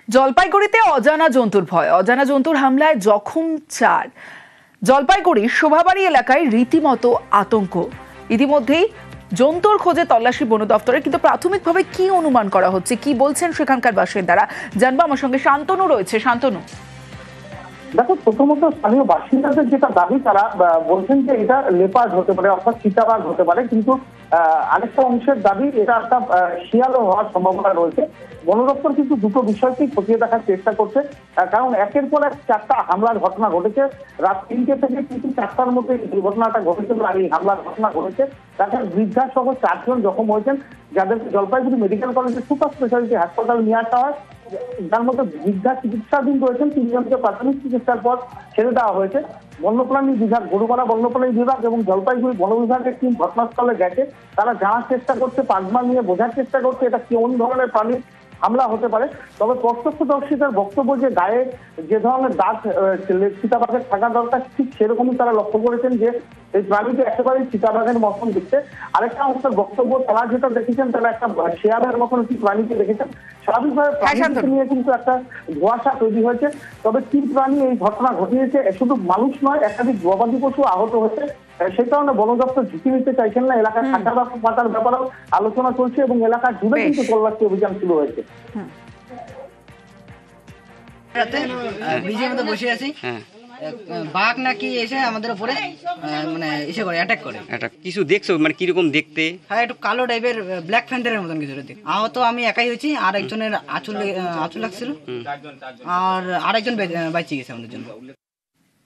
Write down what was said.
জলপাইগুড়িতে অজানা জন্তুর ভয়, অজানা জন্তুর হামলায় জখম 4। জলপাইগুড়ির শোভাবাড়ি এলাকায় রীতিমতো আতঙ্ক। ইতিমধ্যেই জন্তুর খোঁজে তল্লাশি বন দপ্তরের, কিন্তু প্রাথমিকভাবে কি অনুমান করা হচ্ছে, কি বলছেন সেখানকার বাসিন্দারা জানবো। আমার সঙ্গে শান্তনু রয়েছে। শান্তনু, দেখো, প্রথমত স্থানীয় বাসিন্দাদের যেটা দাবি, তারা বলছেন যে এটা লেপার্ড হতে পারে, অর্থাৎ চিতাবাঘ হতে পারে, কিন্তু আরেকটা অংশের দাবি এটা একটা শিয়ালও হওয়ার সম্ভাবনা রয়েছে। বন দপ্তর কিন্তু দুটো বিষয়কেই খতিয়ে দেখার চেষ্টা করছে, কারণ একের পর এক 4টা হামলার ঘটনা ঘটেছে। রাত 3টে থেকে কিন্তু 4টার মধ্যে দুর্ঘটনাটা ঘটেছিল আর এই হামলার ঘটনা ঘটেছে। তাছাড়া বৃদ্ধা সহ 4 জন জখম হয়েছেন, যাদের জলপাইগুড়ি মেডিকেল কলেজের সুপার স্পেশালিটি হাসপাতালে নিয়ে আসা হয়। যার মধ্যে বৃদ্ধা চিকিৎসাধীন রয়েছেন, 3 জনকে প্রাথমিক চিকিৎসার পর ছেড়ে দেওয়া হয়েছে। বন্যপ্রাণী বিভাগ, গরুমারা বন্যপ্রাণী বিভাগ এবং জলপাইগুড়ি বন বিভাগের টিম ঘটনাস্থলে গেছে। তারা জানার চেষ্টা করছে, পাগমা নিয়ে বোঝার চেষ্টা করছে এটা কোন ধরনের প্রাণীর হামলা হতে পারে। তবে প্রত্যক্ষদর্শীদের বক্তব্য যে গায়ে যে ধরনের দাঁত চিতাবাঘের থাকা দরকার, ঠিক সেরকমই তারা লক্ষ্য করেছেন যে এই প্রাণীটি একেবারেই চিতাবাঘের মতন দিচ্ছে। আরেকটা অংশের বক্তব্য, তারা যেটা দেখেছেন তারা একটা শেয়ালের মতন একটি প্রাণীকে দেখেছেন। স্বাভাবিকভাবে প্রাণীকে নিয়ে কিন্তু একটা ধোঁয়াশা তৈরি হয়েছে। তবে কি প্রাণী এই ঘটনা ঘটিয়েছে, শুধু মানুষ নয়, একাধিক গবাদি পশু আহত হয়েছে। সেই কারণে বন দপ্তর ঝুঁকি নিতে চাইছেন না। এলাকার থাকা পাতার ব্যাপারেও আলোচনা চলছে এবং এলাকা জুড়ে কিন্তু তল্লাশি অভিযান শুরু হয়েছে। ব্রিজের মধ্যে বসে আছি, বাঘ নাকি এসে আমাদের উপরে মানে এসে করে অ্যাটাক করে। কিছু দেখছো, মানে কিরকম দেখতে? হ্যাঁ, একটু কালো টাইপের, ব্ল্যাক প্যান্থারের মতন কিছু দেখ। আহত আমি একাই হয়েছি, আর একজনের আঁচল লাগছিল, আর আরেকজন বাইচে গেছে আমাদের জন্য।